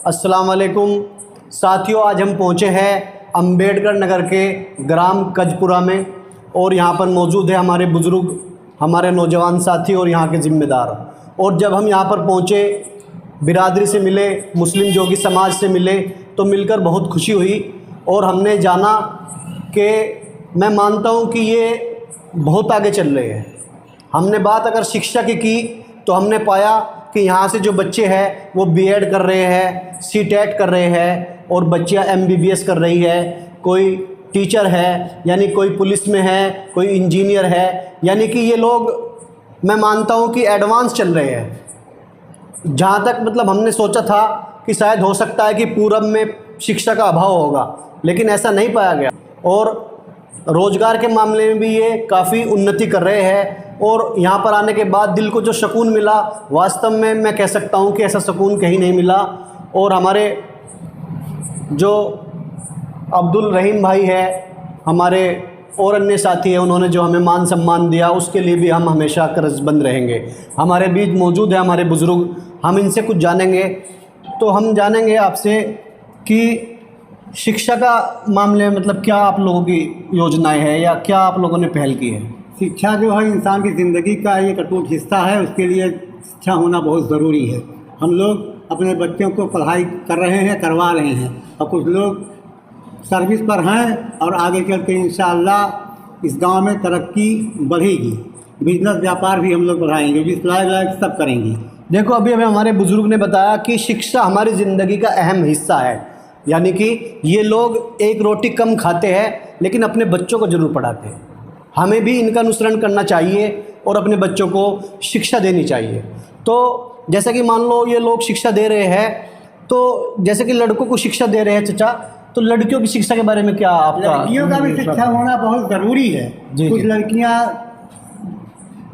अस्सलाम वालेकुम साथियों, आज हम पहुँचे हैं अंबेडकर नगर के ग्राम कजपुरा में और यहाँ पर मौजूद है हमारे बुज़ुर्ग, हमारे नौजवान साथी और यहाँ के ज़िम्मेदार। और जब हम यहाँ पर पहुँचे, बिरादरी से मिले, मुस्लिम जोगी समाज से मिले, तो मिलकर बहुत खुशी हुई। और हमने जाना कि मैं मानता हूँ कि ये बहुत आगे चल रहे हैं। हमने बात अगर शिक्षा की तो हमने पाया कि यहाँ से जो बच्चे हैं वो बीएड कर रहे हैं, सीटेट कर रहे हैं और बच्चियाँ एमबीबीएस कर रही है। कोई टीचर है, यानी कोई पुलिस में है, कोई इंजीनियर है, यानी कि ये लोग मैं मानता हूँ कि एडवांस चल रहे हैं। जहाँ तक मतलब हमने सोचा था कि शायद हो सकता है कि पूरब में शिक्षा का अभाव होगा, लेकिन ऐसा नहीं पाया गया। और रोज़गार के मामले में भी ये काफ़ी उन्नति कर रहे हैं। और यहाँ पर आने के बाद दिल को जो सुकून मिला, वास्तव में मैं कह सकता हूँ कि ऐसा सुकून कहीं नहीं मिला। और हमारे जो अब्दुल रहीम भाई है, हमारे और अन्य साथी हैं, उन्होंने जो हमें मान सम्मान दिया, उसके लिए भी हम हमेशा कर्जबंद रहेंगे। हमारे बीच मौजूद है हमारे बुज़ुर्ग, हम इनसे कुछ जानेंगे। तो हम जानेंगे आपसे कि शिक्षा का मामले में मतलब क्या आप लोगों की योजनाएं हैं या क्या आप लोगों ने पहल की है? शिक्षा जो है इंसान की ज़िंदगी का एक अटूट हिस्सा है। उसके लिए शिक्षा होना बहुत ज़रूरी है। हम लोग अपने बच्चों को पढ़ाई कर रहे हैं, करवा रहे हैं, और कुछ लोग सर्विस पर हैं और आगे चल के इंशाअल्लाह इस गांव में तरक्की बढ़ेगी। बिजनेस व्यापार भी हम लोग बढ़ाएंगे, जिस लायक सब करेंगे। देखो, अभी हमारे बुज़ुर्ग ने बताया कि शिक्षा हमारी ज़िंदगी का अहम हिस्सा है, यानी कि ये लोग एक रोटी कम खाते हैं लेकिन अपने बच्चों को ज़रूर पढ़ाते हैं। हमें भी इनका अनुसरण करना चाहिए और अपने बच्चों को शिक्षा देनी चाहिए। तो जैसा कि मान लो ये लोग शिक्षा दे रहे हैं, तो जैसे कि लड़कों को शिक्षा दे रहे हैं चचा, तो लड़कियों की शिक्षा के बारे में क्या आपका? लड़कियों का भी शिक्षा होना बहुत ज़रूरी है। कुछ लड़कियाँ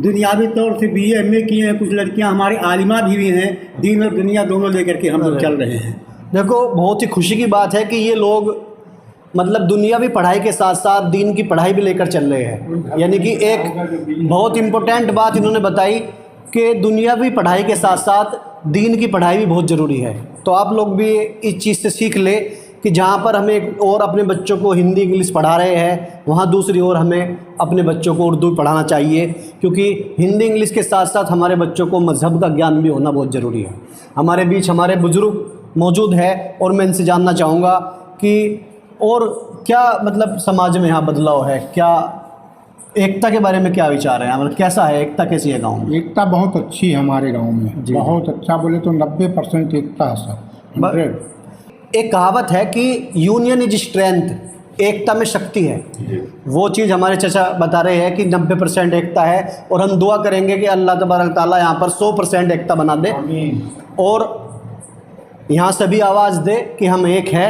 दुनियावी तौर से BA MA की हैं, कुछ लड़कियाँ हमारे आलिमा भी हैं। दीन और दुनिया दोनों लेकर के हम लोग चल रहे हैं। देखो, बहुत ही खुशी की बात है कि ये लोग मतलब दुनियावी पढ़ाई के साथ साथ दीन की पढ़ाई भी लेकर चल रहे हैं। यानी कि एक बहुत इम्पोर्टेंट बात इन्होंने बताई कि दुनियावी पढ़ाई के साथ साथ दीन की पढ़ाई भी बहुत ज़रूरी है। तो आप लोग भी इस चीज़ से सीख ले कि जहाँ पर हमें और अपने बच्चों को हिंदी इंग्लिश पढ़ा रहे हैं, वहाँ दूसरी ओर हमें अपने बच्चों को उर्दू पढ़ाना चाहिए, क्योंकि हिंदी इंग्लिश के साथ साथ हमारे बच्चों को मज़हब का ज्ञान भी होना बहुत ज़रूरी है। हमारे बीच हमारे बुज़ुर्ग मौजूद है और मैं इनसे जानना चाहूँगा कि और क्या मतलब समाज में यहाँ बदलाव है, क्या एकता के बारे में क्या विचार है? मतलब कैसा है एकता, कैसी है गाँव में? एकता बहुत अच्छी है हमारे गांव में। बहुत अच्छा बोले तो 90% एकता है सर। 100। एक कहावत है कि यूनियन इज स्ट्रेंथ, एकता में शक्ति है। वो चीज़ हमारे चचा बता रहे हैं कि 90% एकता है। और हम दुआ करेंगे कि अल्लाह तबारक ताला यहाँ पर 100% एकता बना दे और यहाँ सभी आवाज़ दे कि हम एक है।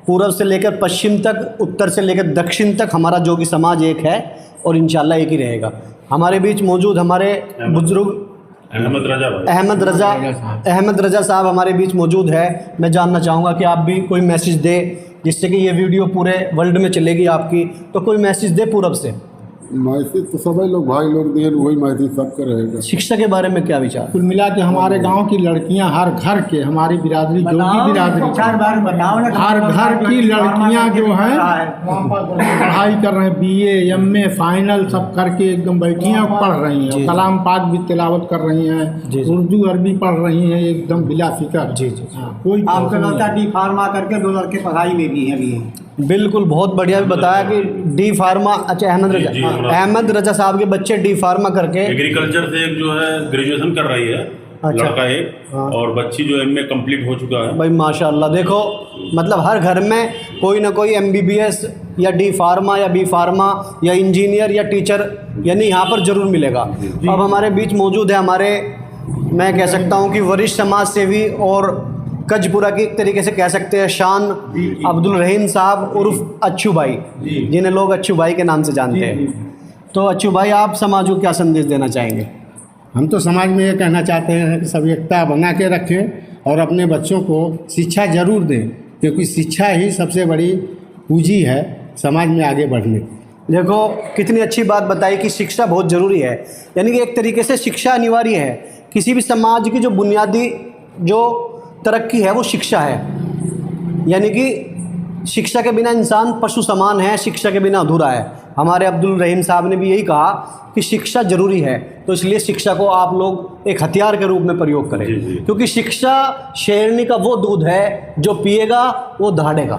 पूर्व से लेकर पश्चिम तक, उत्तर से लेकर दक्षिण तक हमारा जोगी समाज एक है और इंशाल्लाह एक ही रहेगा। हमारे बीच मौजूद हमारे बुजुर्ग अहमद रजा साहब हमारे बीच मौजूद है। मैं जानना चाहूँगा कि आप भी कोई मैसेज दे, जिससे कि ये वीडियो पूरे वर्ल्ड में चलेगी आपकी, तो कोई मैसेज दे पूरब से। मैसेज तो सभी लोग भाई लोग दिए, वही मैसेज सबका रहेगा। शिक्षा के बारे में क्या विचार? कुल मिला के हमारे गांव की लड़कियां, हर घर के, हमारी बिरादरी जोगी बिरादरी, हर घर की लड़कियां जो हैं पढ़ाई कर रहे हैं। BA MA फाइनल सब करके एकदम बैठी हैं, पढ़ रही हैं। कलाम पाक भी तिलावत कर रही हैं, उर्दू अरबी पढ़ रही हैं, एकदम बिला फिक्र। जी। कोई आपका लड़का D फार्मा करके 2 लड़के पढ़ाई में भी हैं अभी। बिल्कुल, बहुत बढ़िया भी बताया कि D फार्मा। अच्छा, अहमद रजा साहब के बच्चे D फार्मा करके एग्रीकल्चर से एक जो है ग्रेजुएशन कर रही है। अच्छा। लड़का एक और बच्ची जो MA कंप्लीट हो चुका है। भाई माशाल्लाह, देखो मतलब हर घर में कोई ना कोई MBBS या D फार्मा या B फार्मा या इंजीनियर या टीचर यानी यहाँ पर ज़रूर मिलेगा। अब हमारे बीच मौजूद है हमारे, मैं कह सकता हूँ कि वरिष्ठ समाज सेवी और कजपुरा की एक तरीके से कह सकते हैं शान, अब्दुल रहीम साहब उर्फ अच्छू भाई, जिन्हें लोग अच्छू भाई के नाम से जानते हैं। तो अच्छू भाई, आप समाज को क्या संदेश देना चाहेंगे? हम तो समाज में ये कहना चाहते हैं कि सब एकता बना के रखें और अपने बच्चों को शिक्षा ज़रूर दें, क्योंकि शिक्षा ही सबसे बड़ी पूंजी है समाज में आगे बढ़ने की। देखो, कितनी अच्छी बात बताई कि शिक्षा बहुत ज़रूरी है। यानी कि एक तरीके से शिक्षा अनिवार्य है। किसी भी समाज की जो बुनियादी जो तरक्की है वो शिक्षा है। यानी कि शिक्षा के बिना इंसान पशु समान है, शिक्षा के बिना अधूरा है। हमारे अब्दुल रहीम साहब ने भी यही कहा कि शिक्षा ज़रूरी है, तो इसलिए शिक्षा को आप लोग एक हथियार के रूप में प्रयोग करें। क्योंकि शिक्षा शेरनी का वो दूध है जो पिएगा वो दहाड़ेगा,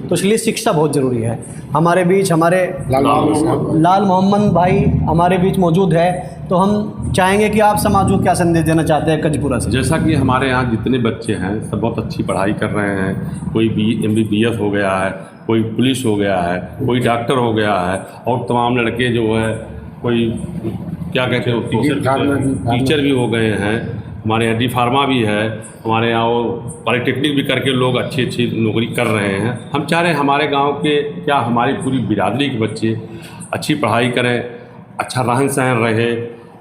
तो इसलिए शिक्षा बहुत ज़रूरी है। हमारे बीच हमारे लाल मोहम्मद भाई हमारे बीच मौजूद है, तो हम चाहेंगे कि आप समाज को क्या संदेश देना चाहते हैं कजपुरा से। जैसा कि हमारे यहाँ जितने बच्चे हैं सब बहुत अच्छी पढ़ाई कर रहे हैं। कोई MBBS हो गया है, कोई पुलिस हो गया है, कोई डॉक्टर हो गया है, और तमाम लड़के जो है कोई क्या कहते हैं टीचर भी हो गए हैं। हमारे यहाँ D-Pharma भी है, हमारे यहाँ वो पॉलिटेक्निक भी करके लोग अच्छी अच्छी नौकरी कर रहे हैं। हम चाह रहे हैं हमारे गांव के क्या हमारी पूरी बिरादरी के बच्चे अच्छी पढ़ाई करें, अच्छा रहन सहन रहे,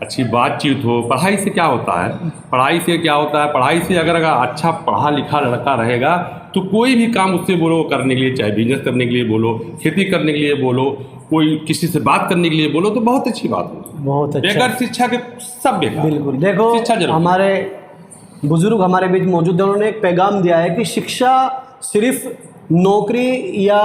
अच्छी बातचीत हो। पढ़ाई से क्या होता है, पढ़ाई से क्या होता है, पढ़ाई से अगर अच्छा पढ़ा लिखा लड़का रहेगा तो कोई भी काम उससे बोलो करने के लिए, चाहे बिजनेस करने के लिए बोलो, खेती करने के लिए बोलो, कोई किसी से बात करने के लिए बोलो, तो बहुत अच्छी बात होगी। बहुत अच्छा। बेकार शिक्षा के सब बेकार। बिल्कुल। देखो हमारे बुजुर्ग हमारे बीच मौजूद है, उन्होंने एक पैगाम दिया है कि शिक्षा सिर्फ नौकरी या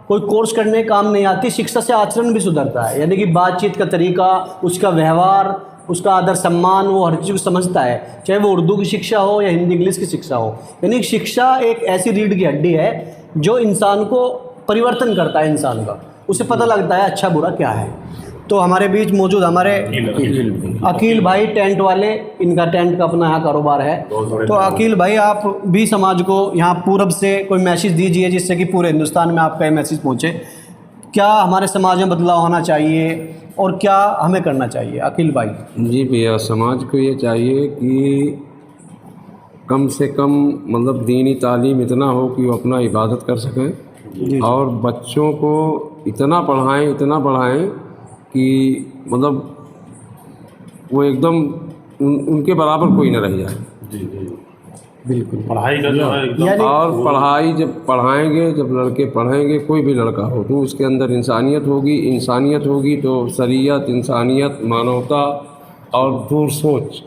कोई कोर्स करने काम नहीं आती, शिक्षा से आचरण भी सुधरता है। यानी कि बातचीत का तरीका, उसका व्यवहार, उसका आदर सम्मान, वो हर चीज़ को समझता है, चाहे वो उर्दू की शिक्षा हो या हिंदी इंग्लिश की शिक्षा हो। यानी शिक्षा एक ऐसी रीढ़ की हड्डी है जो इंसान को परिवर्तन करता है, इंसान का उसे पता लगता है अच्छा बुरा क्या है। तो हमारे बीच मौजूद हमारे अकील भाई टेंट वाले, इनका टेंट का अपना यहाँ कारोबार है। तो अकील भाई आप भी समाज को यहाँ पूरब से कोई मैसेज दीजिए जिससे कि पूरे हिंदुस्तान में आपका ये मैसेज पहुँचे। क्या हमारे समाज में बदलाव होना चाहिए और क्या हमें करना चाहिए अकील भाई? जी भैया, समाज को ये चाहिए कि कम से कम मतलब दीनी तालीम इतना हो कि वो अपना इबादत कर सकें, और बच्चों को इतना पढ़ाएं कि मतलब वो एकदम उनके बराबर कोई न रह जाए। जी बिल्कुल। पढ़ाई का जो है और पढ़ाई जब पढ़ाएंगे, जब लड़के पढ़ेंगे, कोई भी लड़का हो तो उसके अंदर इंसानियत होगी तो शरीयत, इंसानियत, मानवता और दूर सोच,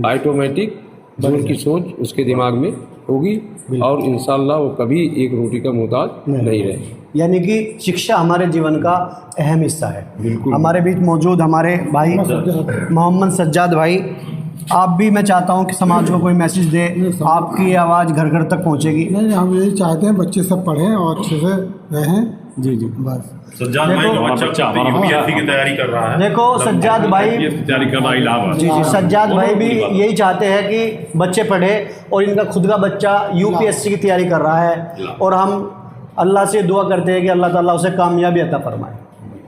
ऑटोमेटिक दूर की सोच उसके दिमाग में होगी, और इंशाअल्लाह वो कभी एक रोटी का मोहताज नहीं रहेगा। यानी कि शिक्षा हमारे जीवन का अहम हिस्सा है। बिल्कुल। हमारे बीच मौजूद हमारे भाई मोहम्मद सज्जाद भाई, आप भी, मैं चाहता हूं कि समाज को कोई मैसेज दे, आपकी आवाज़ घर घर तक पहुंचेगी। नहीं, हम यही चाहते हैं बच्चे सब पढ़ें और अच्छे से रहें। जी बस। सज्जाद भाई का बच्चा UPSC की तैयारी कर रहा है। देखो सज्जाद भाई तैयारी कर रहा है। जी सज्जाद भाई भी यही चाहते हैं कि बच्चे पढ़े, और इनका खुद का बच्चा UPSC की तैयारी कर रहा है, और हम अल्लाह से दुआ करते हैं कि अल्लाह ताला उसे कामयाबी अता फरमाए,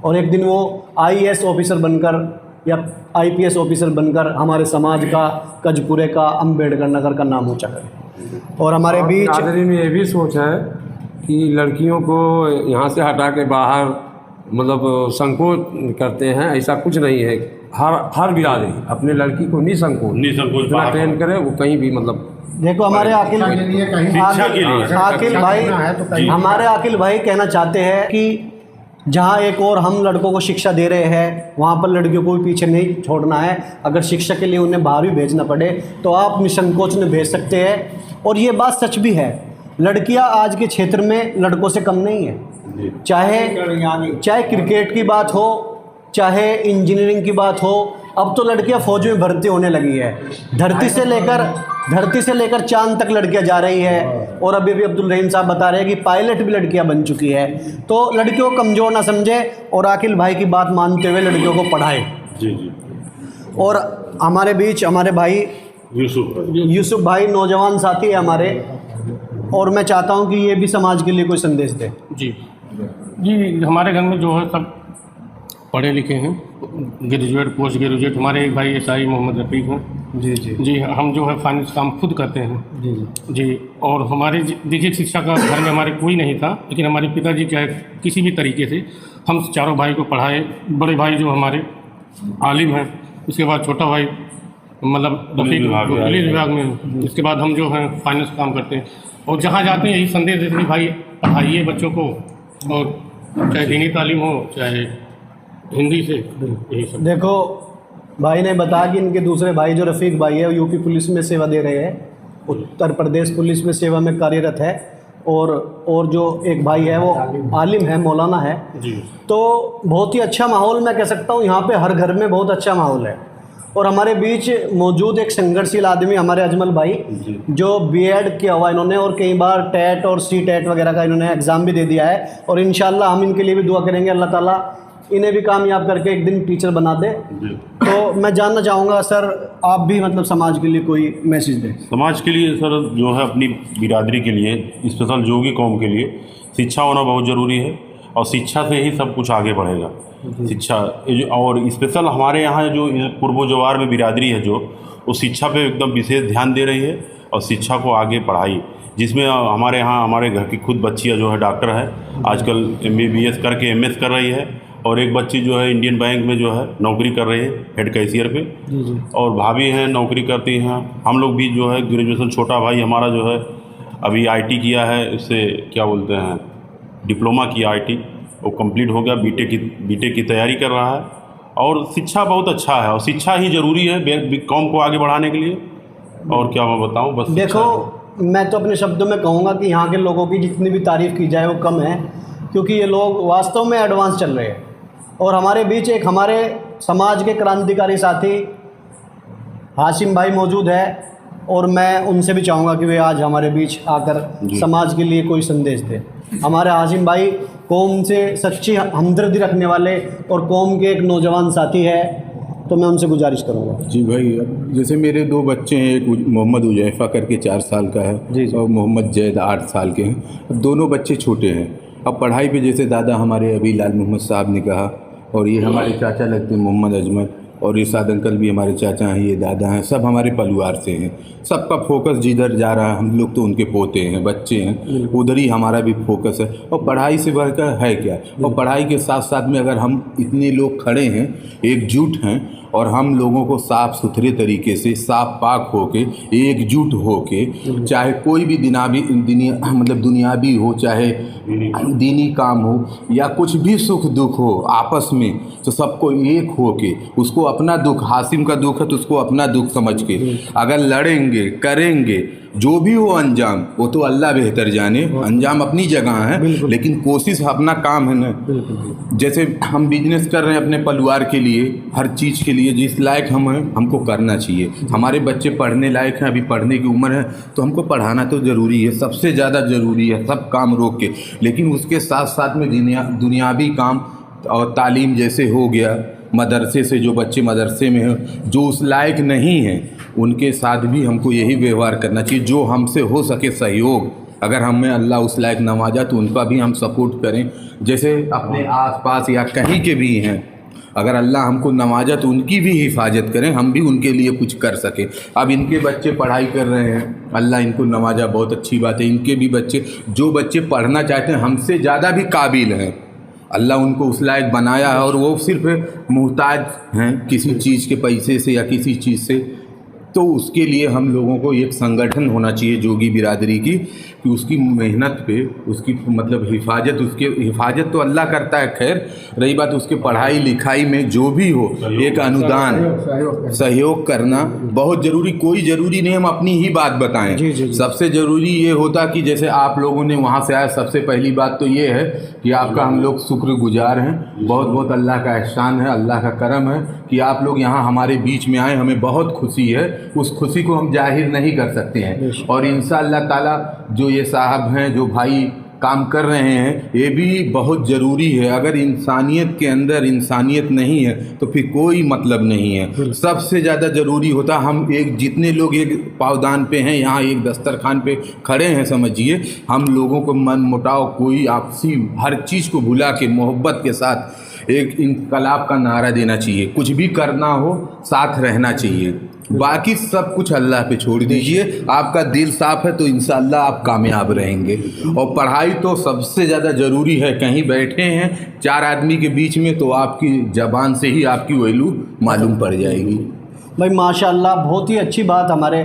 और एक दिन वो IAS ऑफिसर बनकर या IPS ऑफिसर बनकर हमारे समाज का, कजपुरे का, अम्बेडकर नगर का नाम ऊँचा करे। और हमारे बीच में ये भी सोच है कि लड़कियों को यहाँ से हटा के बाहर मतलब संकोच करते हैं, ऐसा कुछ नहीं है। हर बिरादरी अपने लड़की को निसंकोच ट्रेन करे, वो कहीं भी मतलब। देखो हमारे आकिल भाई, हमारे आकिल भाई कहना चाहते हैं कि जहाँ एक और हम लड़कों को शिक्षा दे रहे हैं, वहाँ पर लड़कियों को भी पीछे नहीं छोड़ना है। अगर शिक्षा के लिए उन्हें बाहर भी भेजना पड़े तो आप निसंकोच में भेज सकते हैं। और ये बात सच भी है, लड़कियाँ आज के क्षेत्र में लड़कों से कम नहीं है। चाहे क्रिकेट की बात हो, चाहे इंजीनियरिंग की बात हो, अब तो लड़कियां फौज में भर्ती होने लगी है। धरती से लेकर चांद तक लड़कियां जा रही है, और अभी भी अब्दुल रहीम साहब बता रहे हैं कि पायलट भी लड़कियां बन चुकी है। तो लड़कियों को कमज़ोर ना समझे और आकिल भाई की बात मानते हुए लड़कियों को पढ़ाए। जी। और हमारे बीच हमारे भाई यूसुफ भाई नौजवान साथी है हमारे, और मैं चाहता हूँ कि ये भी समाज के लिए कोई संदेश दे। जी, हमारे घर में जो है सब पढ़े लिखे हैं, ग्रेजुएट, पोस्ट ग्रेजुएट। हमारे एक भाई SI मोहम्मद रफ़ीक हैं। जी, हम जो है फाइनेंस काम खुद करते हैं। जी। और हमारे देखिए शिक्षा का घर में हमारे कोई नहीं था, लेकिन हमारे पिताजी चाहे किसी भी तरीके से हम चारों भाई को पढ़ाए। बड़े भाई जो हमारे आलिम हैं, उसके बाद छोटा भाई मतलब पुलिस विभाग में, इसके बाद हम जो हैं फाइनेंस काम करते हैं। और जहाँ जाते हैं यही संदेश देते हैं भाई पढ़ाइए बच्चों को, और चाहे दीनी तालीम हो चाहे हिंदी से, यही सब। देखो भाई ने बताया कि इनके दूसरे भाई जो रफ़ीक भाई है वो UP पुलिस में सेवा दे रहे हैं, उत्तर प्रदेश पुलिस में सेवा में कार्यरत है, और जो एक भाई है वो आलिम है, मौलाना है जी। तो बहुत ही अच्छा माहौल मैं कह सकता हूँ यहाँ पे, हर घर में बहुत अच्छा माहौल है। और हमारे बीच मौजूद एक संघर्षशील आदमी हमारे अजमल भाई, जो बीएड किया हुआ इन्होंने, और कई बार टेट और सी टेट वगैरह का इन्होंने एग्ज़ाम भी दे दिया है, और इंशाल्लाह हम इनके लिए भी दुआ करेंगे, अल्लाह ताला इन्हें भी कामयाब करके एक दिन टीचर बना दे। तो मैं जानना चाहूँगा सर, आप भी मतलब समाज के लिए कोई मैसेज दें। समाज के लिए सर जो है अपनी बिरादरी के लिए, स्पेशल जोगी कौम के लिए शिक्षा होना बहुत ज़रूरी है, और शिक्षा से ही सब कुछ आगे बढ़ेगा। शिक्षा और स्पेशल हमारे यहाँ जो पूर्व जवार में बिरादरी है जो, वो शिक्षा पे एकदम विशेष ध्यान दे रही है, और शिक्षा को आगे पढ़ाई, जिसमें हमारे यहाँ हमारे घर की खुद बच्चियाँ जो है डॉक्टर है, आजकल MBBS करके MS कर रही है, और एक बच्ची जो है इंडियन बैंक में जो है नौकरी कर रही है हेड कैशियर पे, और भाभी हैं नौकरी करती हैं। हम लोग भी जो है ग्रेजुएशन, छोटा भाई हमारा जो है अभी IT किया है, इससे क्या बोलते हैं डिप्लोमा किया IT, वो कंप्लीट हो गया, बीटेक की तैयारी कर रहा है। और शिक्षा बहुत अच्छा है, और शिक्षा ही ज़रूरी है कौम को आगे बढ़ाने के लिए। और क्या मैं बताऊँ, बस देखो मैं तो अपने शब्दों में कहूँगा कि यहाँ के लोगों की जितनी भी तारीफ़ की जाए वो कम है, क्योंकि ये लोग वास्तव में एडवांस चल रहे हैं। और हमारे बीच एक हमारे समाज के क्रांतिकारी साथी हाशिम भाई मौजूद है, और मैं उनसे भी चाहूँगा कि वे आज हमारे बीच आकर समाज के लिए कोई संदेश दें। हमारे हाशिम भाई कौम से सच्ची हमदर्दी रखने वाले और कौम के एक नौजवान साथी है, तो मैं उनसे गुजारिश करूँगा। जी भाई, अब जैसे मेरे 2 बच्चे हैं, एक मोहम्मद उजैफ़ा करके 4 साल का है जी। और मोहम्मद जैद 8 साल के हैं। अब दोनों बच्चे छोटे हैं। अब पढ़ाई पे जैसे दादा हमारे अभी लाल मोहम्मद साहब ने कहा, और ये हमारे चाचा लगते हैं मोहम्मद अजमल, और इरशाद अंकल भी हमारे चाचा हैं, ये दादा हैं, सब हमारे परिवार से हैं। सबका फोकस जिधर जा रहा है, हम लोग तो उनके पोते हैं, बच्चे हैं, उधर ही हमारा भी फोकस है। और पढ़ाई से बढ़कर है क्या, और पढ़ाई के साथ साथ में अगर हम इतने लोग खड़े हैं, एकजुट हैं, और हम लोगों को साफ़ सुथरे तरीके से, साफ पाक होके, एकजुट होके, चाहे कोई भी दुनियावी हो, चाहे दीनी काम हो, या कुछ भी सुख दुख हो आपस में, तो सबको एक होके, उसको अपना दुख, हासिम का दुख है तो उसको अपना दुख समझ के अगर लड़ेंगे, करेंगे, जो भी हो अंजाम, वो तो अल्लाह बेहतर जाने, अंजाम अपनी जगह है, लेकिन कोशिश अपना काम है ना। जैसे हम बिजनेस कर रहे हैं अपने परिवार के लिए, हर चीज़ के लिए जिस लायक हम हैं हमको करना चाहिए। हमारे बच्चे पढ़ने लायक हैं, अभी पढ़ने की उम्र है, तो हमको पढ़ाना तो ज़रूरी है, सबसे ज़्यादा ज़रूरी है, सब काम रोक के। लेकिन उसके साथ साथ में दुनियावी काम और तालीम जैसे हो गया, मदरसे से जो बच्चे मदरसे में हैं, जो उस लायक नहीं हैं, उनके साथ भी हमको यही व्यवहार करना चाहिए। जो हमसे हो सके सहयोग, अगर हमें अल्लाह उस लायक नवाजा तो उनका भी हम सपोर्ट करें। जैसे अपने आसपास या कहीं के भी हैं, अगर अल्लाह हमको नवाजा तो उनकी भी हिफाजत करें, हम भी उनके लिए कुछ कर सकें। अब इनके बच्चे पढ़ाई कर रहे हैं, अल्लाह इनको नवाजा, बहुत अच्छी बात है। इनके भी बच्चे, जो बच्चे पढ़ना चाहते हैं, हमसे ज़्यादा भी काबिल हैं, अल्लाह उनको उस लायक बनाया है, और वो सिर्फ मुहताज हैं किसी चीज़ के पैसे से या किसी चीज़ से। तो उसके लिए हम लोगों को एक संगठन होना चाहिए जोगी बिरादरी की, कि उसकी मेहनत पे, उसकी मतलब हिफाजत तो अल्लाह करता है। खैर रही बात उसके पढ़ाई लिखाई में, जो भी हो, एक अनुदान सहयोग करना बहुत ज़रूरी। कोई ज़रूरी नहीं हम अपनी ही बात बताएं, सबसे ज़रूरी ये होता कि जैसे आप लोगों ने वहाँ से आया, सबसे पहली बात तो ये है कि आपका हम लोग शुक्रगुजार हैं, बहुत बहुत अल्लाह का एहसान है, अल्लाह का करम है कि आप लोग यहाँ हमारे बीच में आए, हमें बहुत खुशी है। उस खुशी को हम जाहिर नहीं कर सकते हैं, और इंशाअल्लाह ताला जो ये साहब हैं, जो भाई काम कर रहे हैं, ये भी बहुत ज़रूरी है। अगर इंसानियत के अंदर इंसानियत नहीं है तो फिर कोई मतलब नहीं है। सबसे ज़्यादा ज़रूरी होता, हम एक जितने लोग एक पावदान पे हैं, यहाँ एक दस्तरखान पे खड़े हैं, समझिए हम लोगों को मन मुटाव, कोई आपसी हर चीज़ को भुला के मोहब्बत के साथ एक इनकलाब का नारा देना चाहिए। कुछ भी करना हो, साथ रहना चाहिए, बाकी सब कुछ अल्लाह पे छोड़ दीजिए। आपका दिल साफ़ है तो इंशाअल्लाह आप कामयाब रहेंगे। और पढ़ाई तो सबसे ज़्यादा ज़रूरी है। कहीं बैठे हैं 4 आदमी के बीच में, तो आपकी ज़बान से ही आपकी वैल्यू मालूम पड़ जाएगी। भाई माशाल्लाह, बहुत ही अच्छी बात हमारे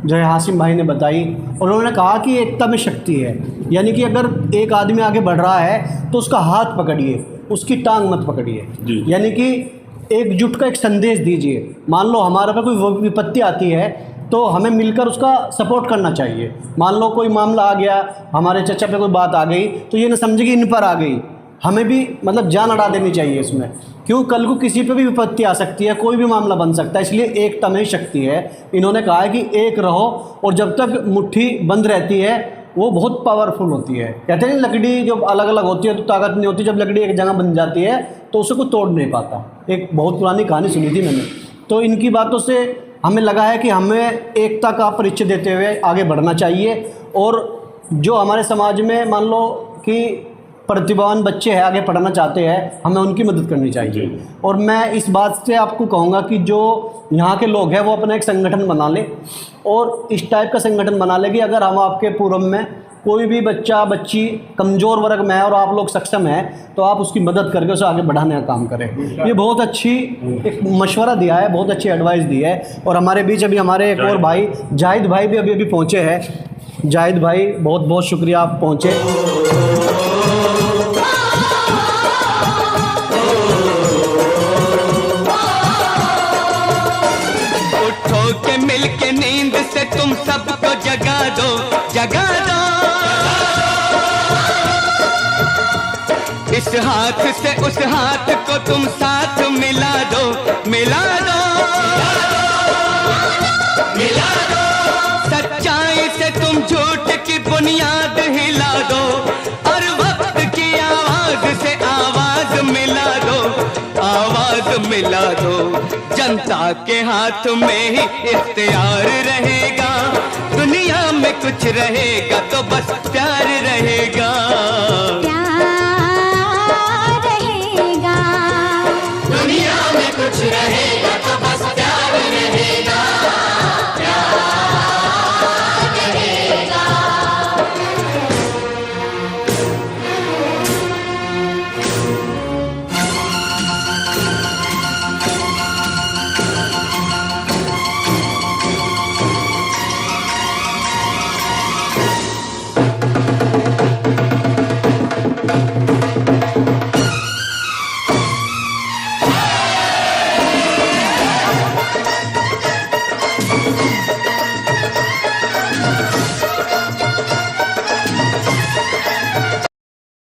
जो है हाशिम भाई ने बताई, और उन्होंने कहा कि एकता में शक्ति है। यानी कि अगर एक आदमी आगे बढ़ रहा है तो उसका हाथ पकड़िए, उसकी टांग मत पकड़िए। यानी कि एकजुट का एक संदेश दीजिए। मान लो हमारे पे कोई विपत्ति आती है तो हमें मिलकर उसका सपोर्ट करना चाहिए। मान लो कोई मामला आ गया, हमारे चचा पे कोई बात आ गई, तो ये ना समझे कि इन पर आ गई, हमें भी मतलब जान अड़ा देनी चाहिए इसमें। क्यों, कल को किसी पे भी विपत्ति आ सकती है, कोई भी मामला बन सकता है, इसलिए एकता में ही शक्ति है। इन्होंने कहा है कि एक रहो, और जब तक मुट्ठी बंद रहती है वो बहुत पावरफुल होती है। कहते हैं लकड़ी जब अलग अलग होती है तो ताकत नहीं होती, जब लकड़ी एक जगह बन जाती है तो उसे कोई तोड़ नहीं पाता। एक बहुत पुरानी कहानी सुनी थी मैंने। तो इनकी बातों से हमें लगा है कि हमें एकता का परिचय देते हुए आगे बढ़ना चाहिए, और जो हमारे समाज में मान लो कि प्रतिभावान बच्चे हैं, आगे पढ़ना चाहते हैं, हमें उनकी मदद करनी चाहिए। और मैं इस बात से आपको कहूँगा कि जो यहाँ के लोग हैं वो अपना एक संगठन बना ले, और इस टाइप का संगठन बना ले कि अगर हम आपके पूर्व में कोई भी बच्चा बच्ची कमज़ोर वर्ग में है और आप लोग सक्षम हैं, तो आप उसकी मदद करके उसे आगे बढ़ाने का काम करें। ये बहुत अच्छी एक मशवरा दिया है, बहुत अच्छी एडवाइस दी है। और हमारे बीच अभी हमारे एक और भाई जाहिद भाई भी अभी पहुँचे हैं। जाहिद भाई बहुत बहुत शुक्रिया, आप पहुँचे। उठो के मिल के नींद से तुम सबको जगा दो, जगा दो। इस हाथ से उस हाथ को तुम साथ मिला दो, मिला दो, मिला दो। सच्चाई से तुम झूठ की बुनियाद हिला दो, और वक्त की आवाज से आवाज मिला दो, आवाज मिला दो। जनता के हाथ में ही इख्तियार रहेगा, दुनिया में कुछ रहेगा तो बस